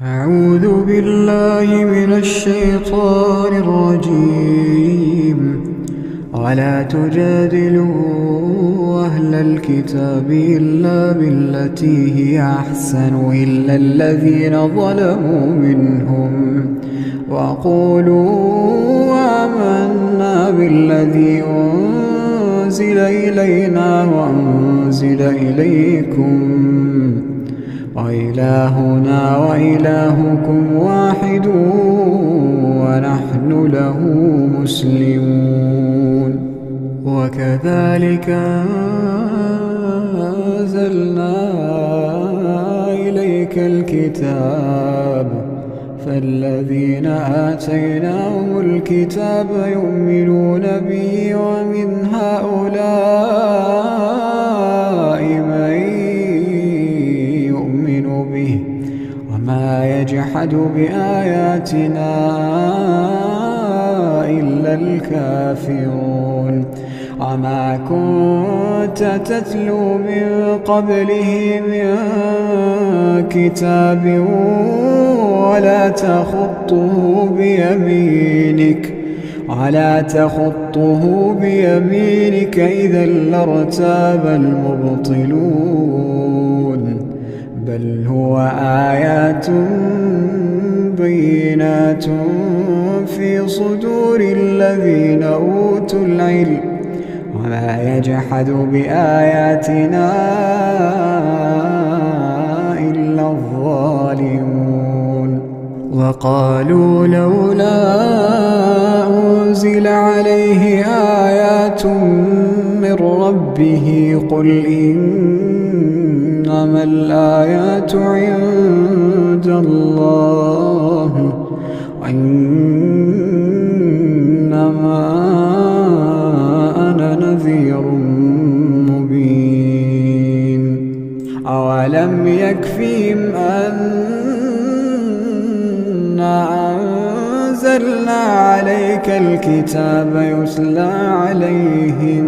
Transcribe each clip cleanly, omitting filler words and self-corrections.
أعوذ بالله من الشيطان الرجيم. ولا تجادلوا أهل الكتاب إلا بالتي هي أحسن إلا الذين ظلموا منهم وقولوا آمنا بالذي أنزل إلينا وأنزل إليكم وإلهنا وإلهكم واحد ونحن له مسلمون. وكذلك أنزلنا إليك الكتاب فالذين آتيناهم الكتاب يؤمنون به ومن هؤلاء من يؤمن به وما يجحد بآياتنا إلا الكافرون. وما كنت تتلو من قبله من كتاب ولا تخطه بيمينك إذا لارتاب المبطلون. بل هو آيات بينات في صدور الذين أوتوا العلم وما يجحد بآياتنا إلا الظالمون. وقالوا لولا أنزل عليه آيات من ربه قل إنما الآيات عند الله وإنما أنا نذير مبين. أولم يكفهم أنا أنزلنا عليك الكتاب يتلى عليهم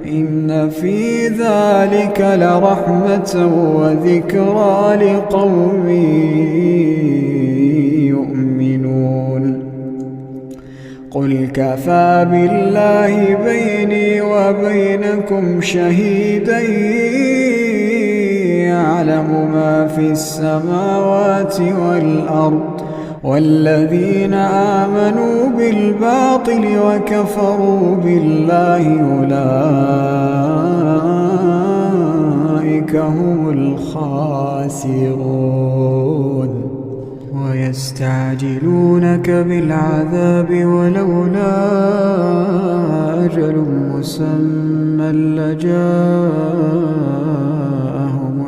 إن في ذلك لرحمة وذكرى لقوم يؤمنون. قل كفى بالله بيني وبينكم شهيدا يعلم ما في السماوات والأرض والذين آمنوا بالباطل وكفروا بالله أولئك هم الخاسرون. ويستعجلونك بالعذاب ولولا أجل مسمى لجاءهم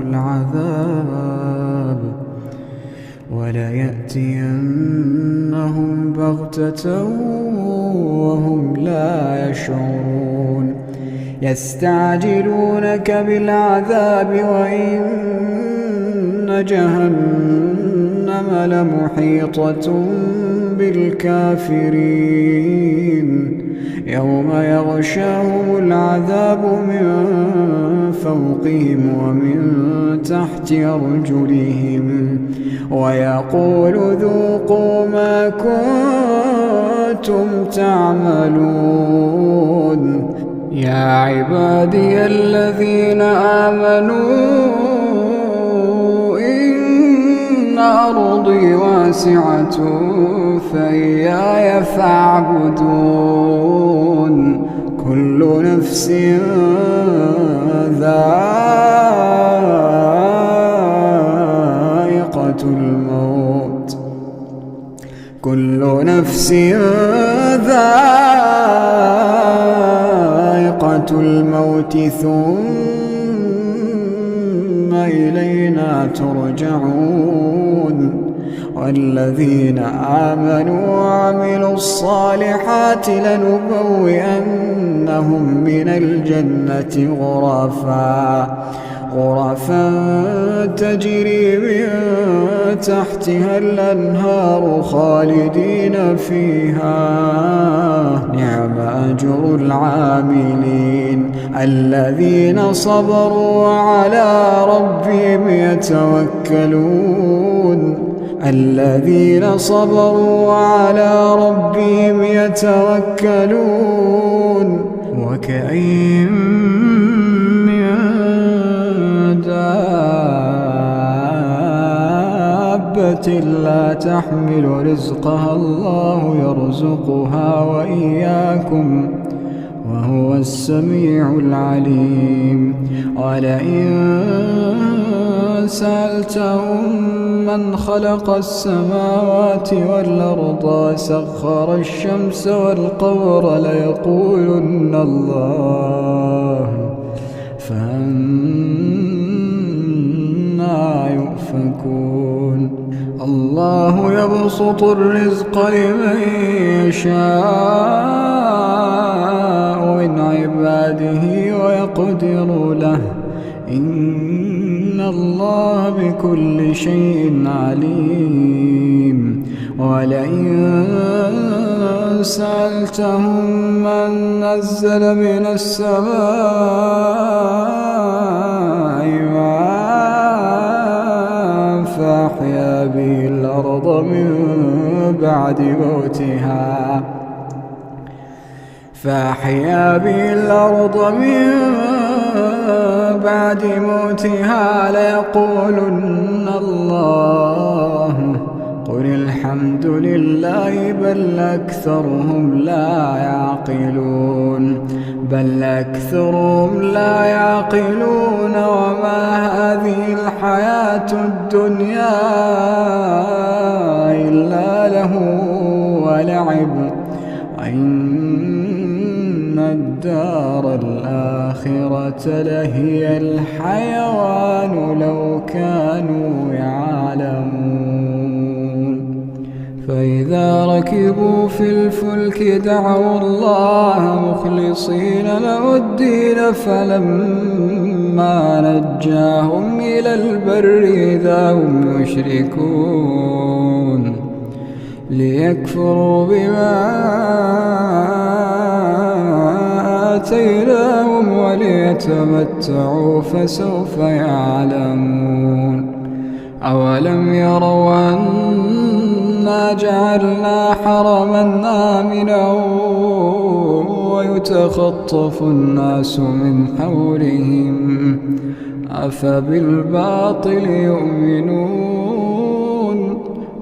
العذاب وليأتينهم بغتة وهم لا يشعرون. يستعجلونك بالعذاب وإن جهنم لمحيطة بالكافرين يوم يغشاهم العذاب من فوقهم ومن تحت أرجلهم ويقول ذوقوا ما كنتم تعملون. يا عبادي الذين آمنوا إن أرضي واسعة فإياي فاعبدون. كل نفس ذائقة الموت ثم إلينا ترجعون. والذين آمنوا وعملوا الصالحات لنبوئنهم من الجنة غرفا تجري من تحتها الأنهار خالدين فيها نعم أجر العاملين الذين صبروا وعلى ربهم يتوكلون الذين صبروا وعلى ربهم يتوكلون وكأين من دابة لا تحمل رزقها الله يرزقها وإياكم وهو السميع العليم ولئن سألتهم من خلق السماوات والأرض وسخر الشمس والقمر ليقولن الله فأنى يؤفكون الله يبسط الرزق لمن يشاء من عباده ويقدر له إن الله بكل شيء عليم ولئن سألتهم من نزل من السماء ماء فأحيا به الأرض من بعد موتها ليقولن الله قل الحمد لله بل أكثرهم لا يعقلون وما هذه الحياة الدنيا إلا له ولعب وإن الدار الآخرة لهي الحيوان لو كانوا يعلمون فإذا ركبوا في الفلك دعوا الله مخلصين له الدين فلما نجاهم إلى البر إذا هم يشركون ليكفروا بما آتيناهم وليتمتعوا فسوف يعلمون أولم يروا أنا جعلنا حرما آمنا ويتخطف الناس من حولهم أفبالباطل يؤمنون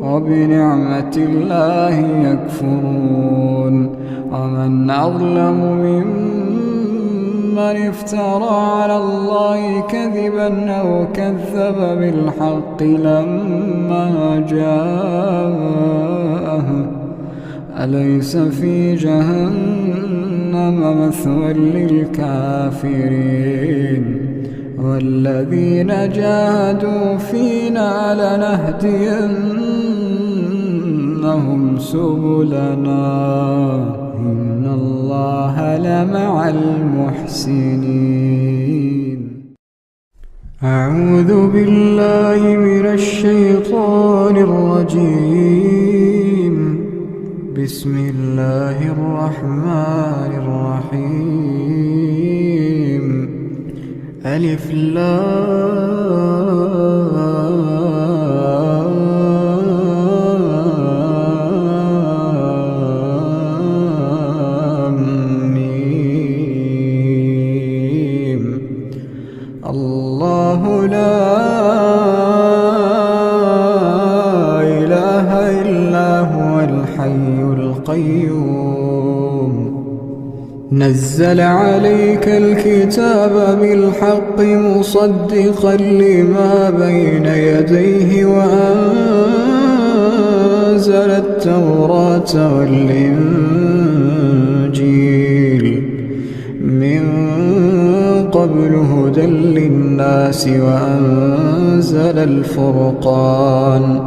وبنعمة الله يكفرون ومن أظلم ممن افترى على الله كذبا أو كذب بالحق لما جاءه أليس في جهنم مثوى للكافرين والذين جاهدوا فينا لنهدينهم سبلنا إن الله لمع المحسنين أعوذ بالله من الشيطان الرجيم بسم الله الرحمن الرحيم ألف لام ميم الله لا إله إلا هو الحي القيوم نزل عليك الكتاب بالحق مصدقا لما بين يديه وأنزل التوراة والإنجيل من قبل هدى للناس وأنزل الفرقان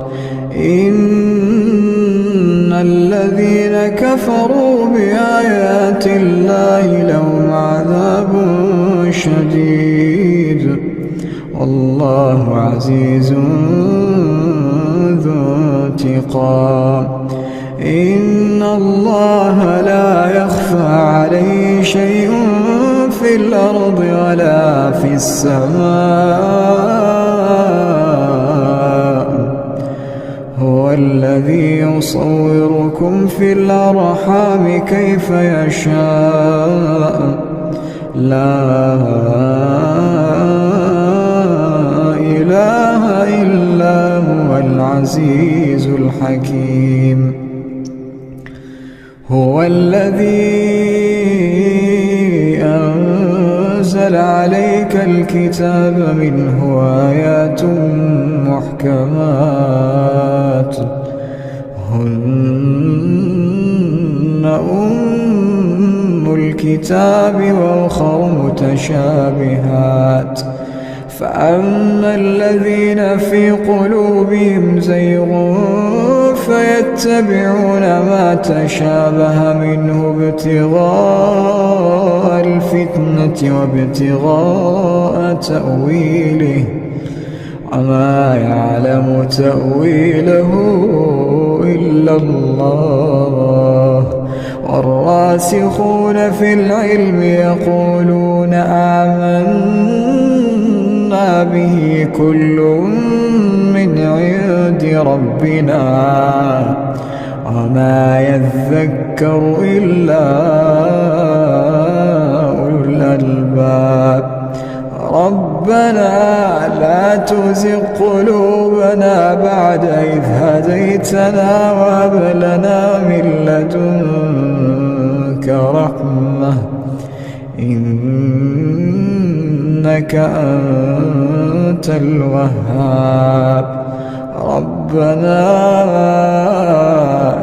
إن الذين كفروا بآيات الله لهم عذاب شديد والله عزيز ذو انتقام إن الله لا يخفى عليه شيء في الأرض ولا في السماء هو الذي يصوركم في الأرحام كيف يشاء لا إله إلا هو العزيز الحكيم هو الذي أنزل عليك الكتاب منه آيات محكمات هن أم الكتاب وأخر متشابهات فأما الذين في قلوبهم زيغ فيتبعون ما تشابه منه ابتغاء الفتنة وابتغاء تأويله وما يعلم تأويله إلا الله والراسخون في العلم يقولون آمنا به كل من عند ربنا وما يذكر إلا أولو الألباب ربنا لا تزغ قلوبنا بعد إذ هديتنا وهب لنا من لدنك رحمة إنك أنت الوهاب ربنا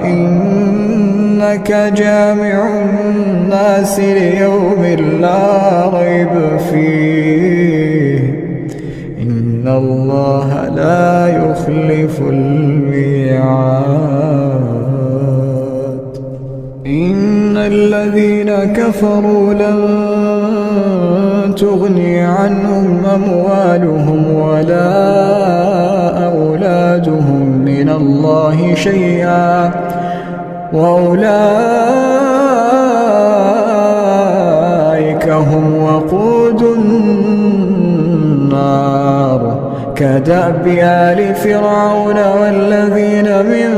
إنك جامع الناس ليوم لا ريب فيه إن الله لا يخلف الميعاد إن الذين كفروا لن تغني عنهم أموالهم ولا أولادهم من الله شيئا وأولئك هم وقود النار كدأب آل فرعون والذين من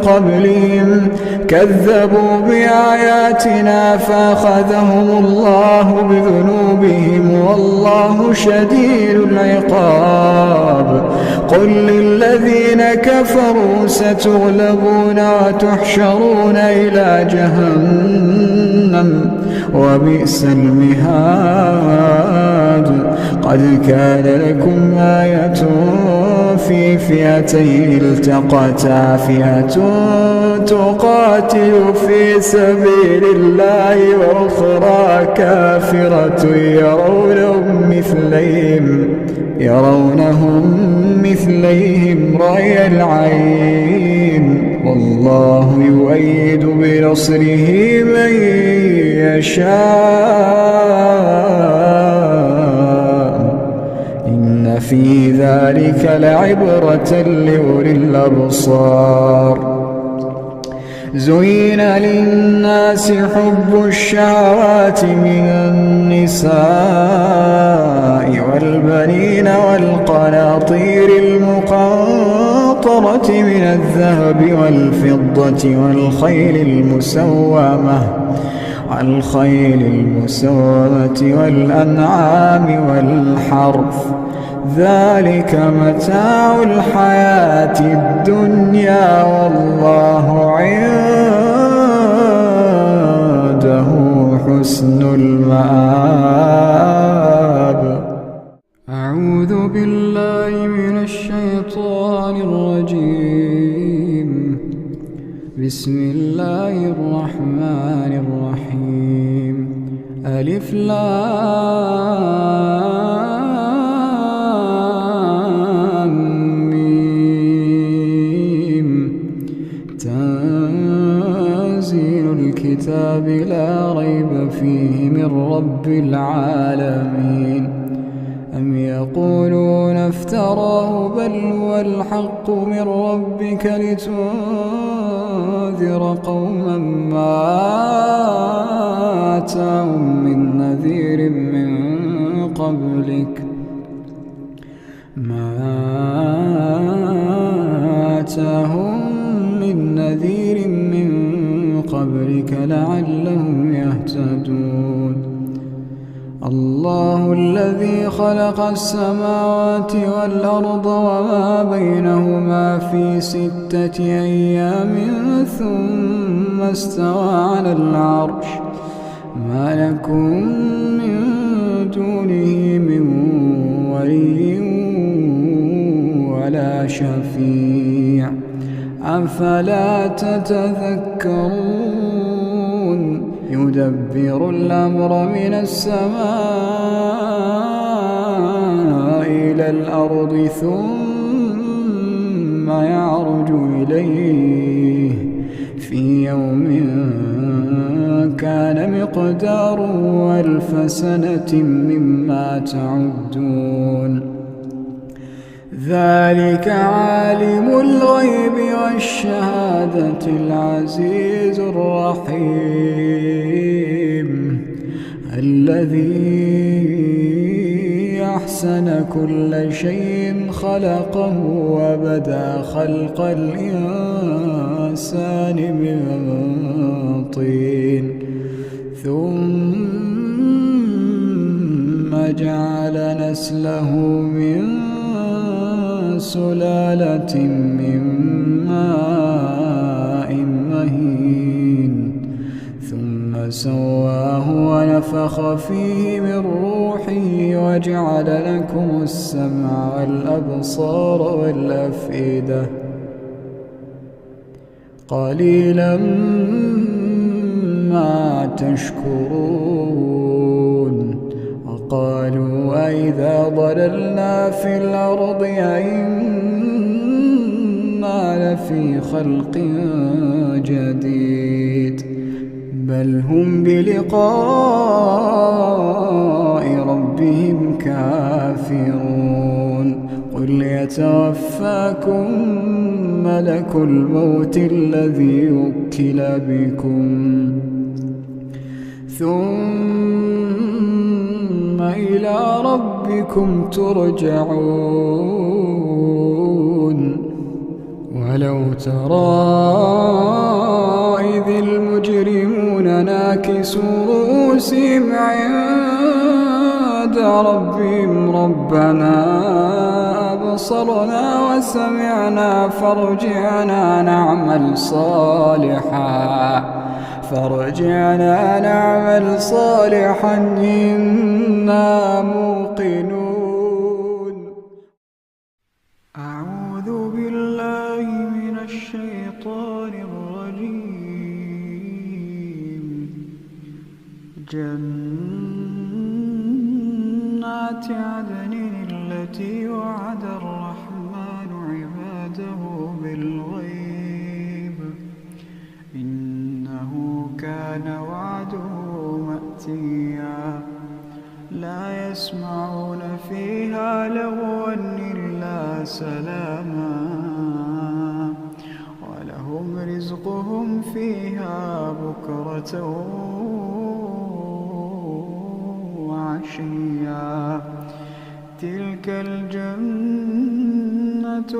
قبلهم كذبوا بآياتنا فأخذهم الله بذنوبهم والله شديد العقاب قل للذين كفروا ستغلبون وتحشرون إلى جهنم وبئس المهاد قد كان لكم آية في فئتين التقتا فئة تقاتل في سبيل الله وأخرى كافرة يرونهم مثليهم رأي العين والله يؤيد بنصره من يشاء إن في ذلك لعبرة لأولي الأبصار زين للناس حب الشهوات من النساء والبنين والقناطير المقنطرة من الذهب والفضة والخيل المسومة والأنعام والحرث ذلك متاع الحياة الدنيا والله عنده حسن المآب أعوذ بالله من الشيطان الرجيم بسم الله الرحمن الرحيم ألف لام ميم تنزيل الكتاب لا ريب فيه من رب العالمين أم يقولون افتراه بل هو الحق من ربك لتنذر قوما ما آتاهم من نذير من قبلك أتاهم من نذير من قبلك لعلهم يهتدون. الله الذي خلق السماوات والأرض وما بينهما في 6 أيام ثم استوى على العرش ما لكم من دونه من ولي ولا شفيع أفلا تتذكرون. يدبر الأمر من السماء إلى الأرض ثم يعرج إليه في يوم كان مقداره 1000 سنة مما تعدون. ذلك عالم الغيب والشهادة العزيز الرحيم الذي أحسن كل شيء خلقه وبدأ خلق الإنسان من طين ثم جعل نسله من سلالة من ماء مهين ثم سواه ونفخ فيه من روحه وجعل لكم السمع والأبصار والأفئدة قليلا ما تشكرون. وقالوا أئذا ضللنا في الأرض أئنا لفي خلق جديد بل هم بلقاء ربهم كافرون. قل يتوفاكم ملك الموت الذي وكل بكم ثم إلى ربكم ترجعون. ولو ترى إذ المجرمون ناكسوا رؤوسهم عند ربهم ربنا أبصرنا وسمعنا فارجعنا نعمل صالحا إنا موقنون. أعوذ بالله من الشيطان الرجيم. جنات عدن التي وعد الرحمن عباده بالغيب إنه كان وعده مأتيا لا يسمعون فيها لغوا إلا سلاما ولهم رزقهم فيها بكرة وعشيا. تلك الجنة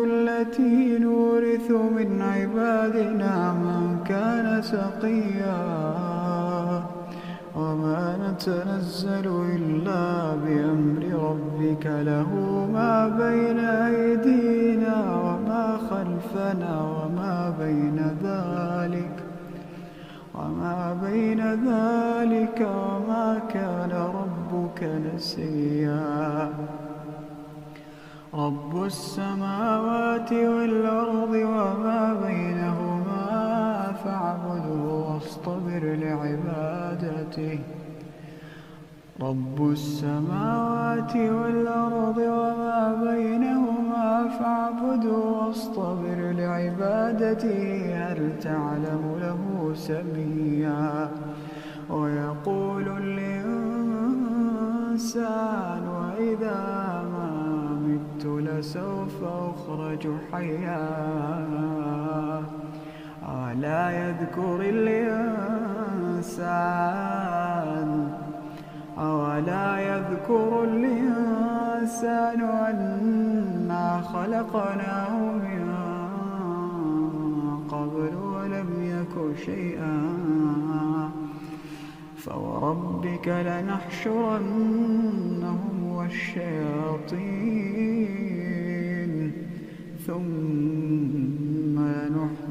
التي نورث من عبادنا من كان تقيا وما نتنزل إلا بأمر ربك له ما بين أيدينا وما خلفنا وما بين ذلك وما كان ربك نسيا. رب السماوات والأرض وما بينهما فاعبده واصطبر لعبادته. رب السماوات والأرض وما بينهما فاعبده واصطبر لعبادته هل تعلم له سميا. ويقول الإنسان وإذا ما مت لسوف أخرج حيا أولا يذكر الإنسان أنا خلقناه من شيئا فوربك لنحشرنهم والشياطين ثم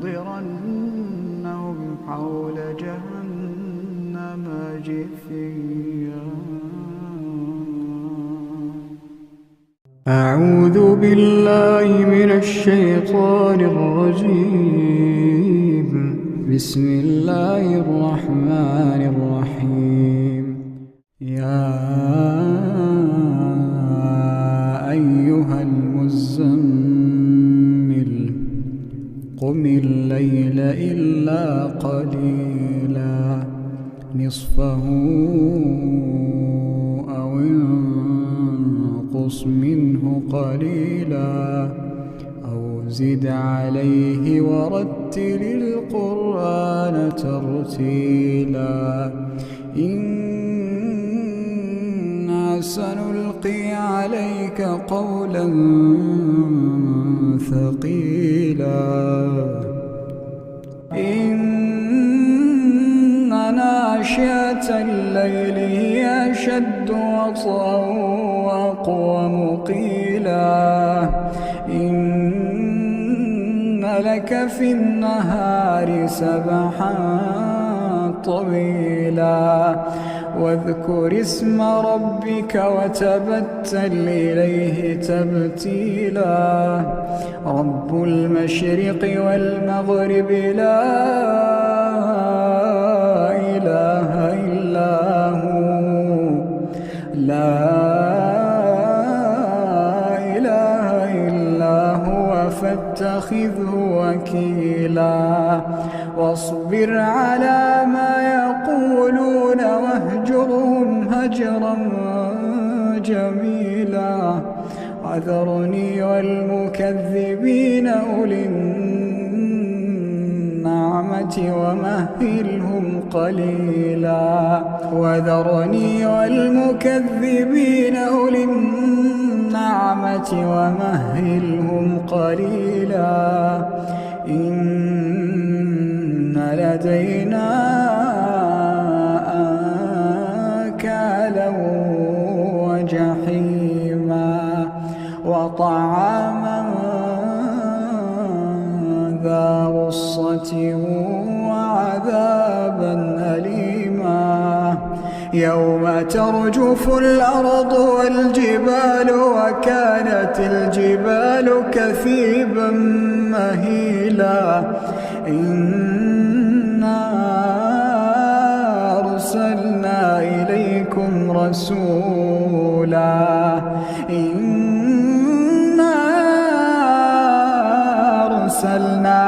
لنحضرنهم حول جهنم جثيا. أعوذ بالله من الشيطان الرجيم. بسم الله الرحمن الرحيم. يا أيها المزمل قم الليل إلا قليلا نصفه أو انقص منه قليلا أو زد عليه ورتل القرآن ترتيلا إنا سنلقي عليك قولا ثقيلا إن ناشئة الليل هي أشد وطئا وأقوم قيلا إن لك في النهار سبحا طويلا واذكر اسم ربك وتبتل إليه تبتيلا رب المشرق والمغرب لا إله إلا هو فاتخذه وكيلا واصبر على ما يقولون واهجرهم هجرا جميلا وذرني والمكذبين أولي النعمة ومهلهم قليلا وذرني والمكذبين أولي النعمة ومهلهم قليلا إن لدينا أنكالا وجحيما وطعاما ذا غصة وعذابا أليما يوم ترجف الأرض والجبال وكانت الجبال كثيبا مهيلا إنا أرسلنا إليكم رسولا إنا أرسلنا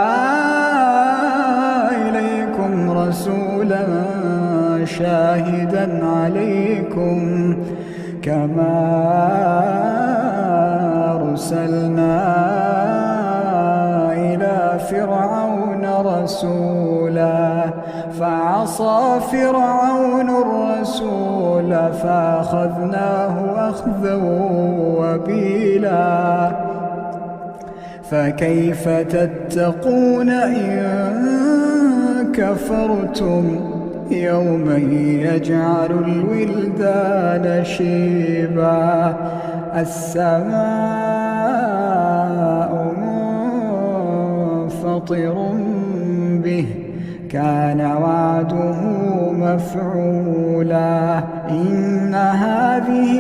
إليكم رسولا شاهدا عليكم كما أرسلنا إلى فرعون رسولا فعصى فرعون الرسول فأخذناه أخذا وبيلا فكيف تتقون إن كفرتم يوما يجعل الولدان شيبا السماء منفطر به كان وعده مفعولا إن هذه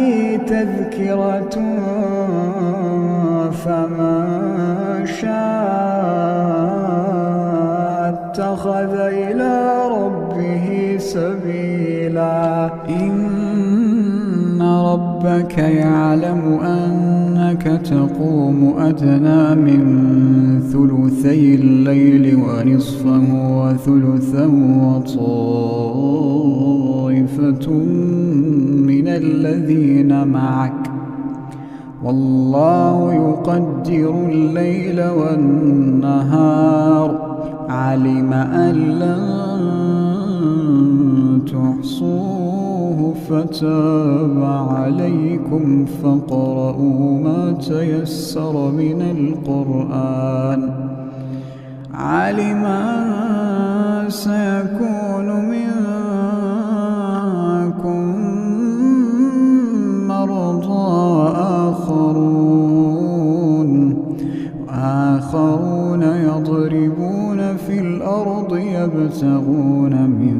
تذكرة فمن شاء اتخذ إلى ربه سبيلا إن ربك يعلم أنك تقوم أدنى من ثلثي الليل ونصفه وثلثا وطائفة من الذين معك والله يقدر الليل والنهار علم أن لن تحصوه فتاب عليكم فاقرؤوا ما تيسر من القرآن علم أن سيكون منكم مرضى آخرون يضربون في الأرض يبتغون من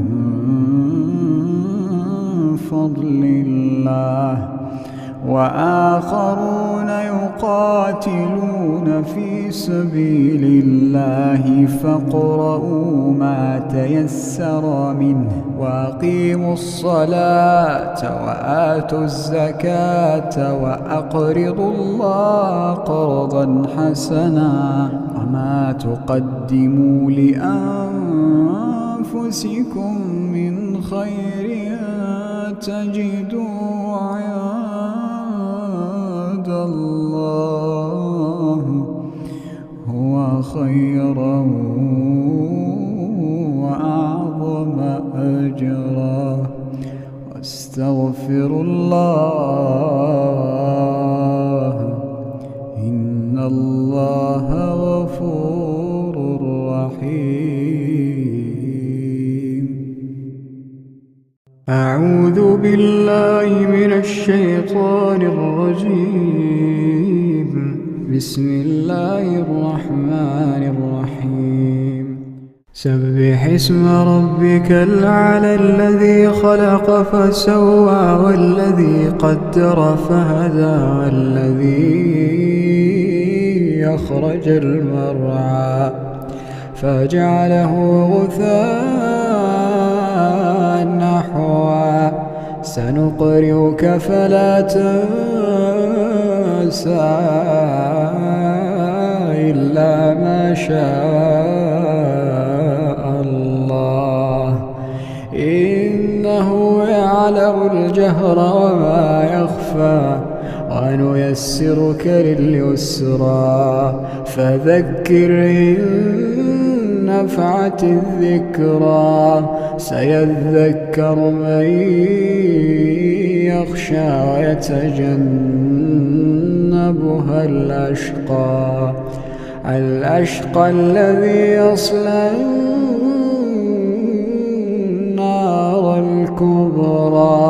فضل الله وآخرون يقاتلون في سبيل الله فاقرؤوا ما تيسر منه وأقيموا الصلاة وآتوا الزكاة وأقرضوا الله قرضا حسنا وما تقدموا لأنفسكم من خير تجدوا عند الله هو خيرا وأعظم أجرا واستغفروا الله إن الله غفور رحيم. أعوذ بالله من الشيطان الرجيم. بسم الله الرحمن الرحيم. سبح اسم ربك الأعلى الذي خلق فسوى والذي قدر فهدى والذي أخرج المرعى فجعله غثاء نحوا سنقرئك فلا تنسى إلا ما شاء الله إنه يعلم الجهر وما يخفى ونيسرك لليسرى فذكر إن نفعت الذكرى سيذكر من يخشى ويتجنبها الأشقى الذي يصلى النار الكبرى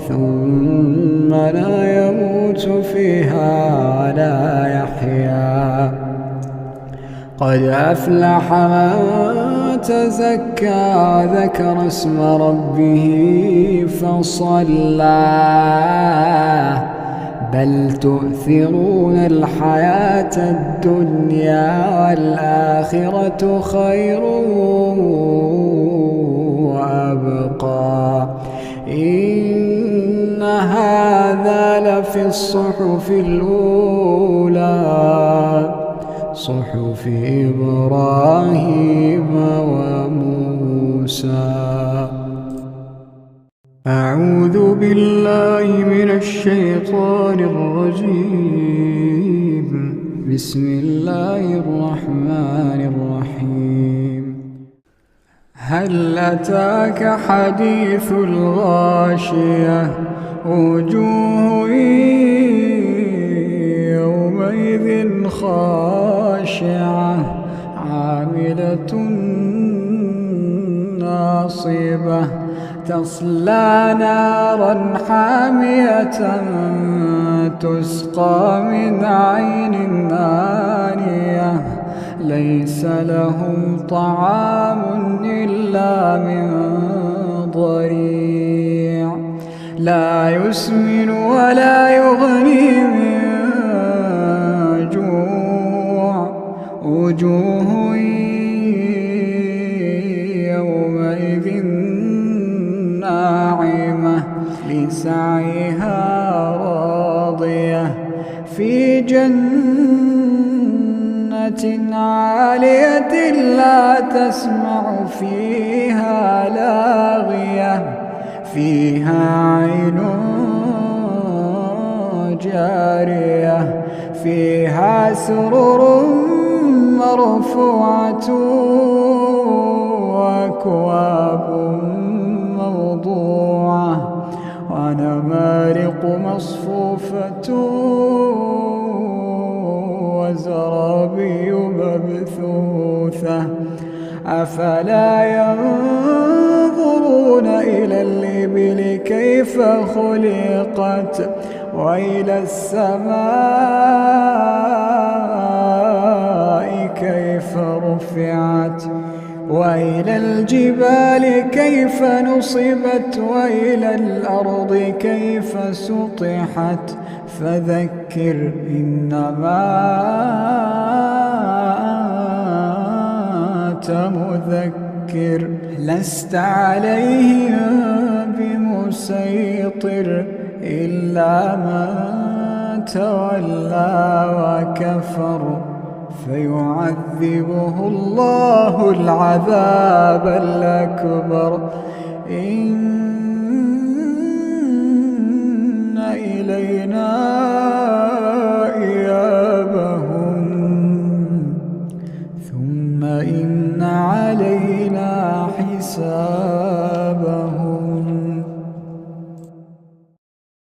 ثم لا يموت فيها ولا يحيا قد أفلح من تزكى وذكر اسم ربه فصلى بل تؤثرون الحياة الدنيا والآخرة خير وأبقى إن هذا لفي الصحف الأولى صحف إبراهيم وموسى. أعوذ بالله من الشيطان الرجيم. بسم الله الرحمن الرحيم. هل أتاك حديث الغاشية وجوه يومئذ خاشعة عاملة ناصبة تصلى نارا حامية تسقى من عين آنية ليس لهم طعام إلا من ضريع لا يسمن ولا يغني من جوع وجوه يومئذ ناعمة لسعيها راضية في جنة عالية لا تسمع فيها لاغية فيها عين جارية فيها سرر مرفوعة وأكواب موضوعة ونمارق مصفوفة وزرابي مبثوثة أفلا ينظرون إلى الإبل كيف خلقت وإلى السماء كيف رفعت وإلى الجبال كيف نصبت وإلى الأرض كيف سطحت فذكر إنما أنت مذكر لست عليهم بمسيطر إلا من تولى وكفر فيعذبه الله العذاب الأكبر إن إلينا إيابهم ثم إن علينا حسابهم.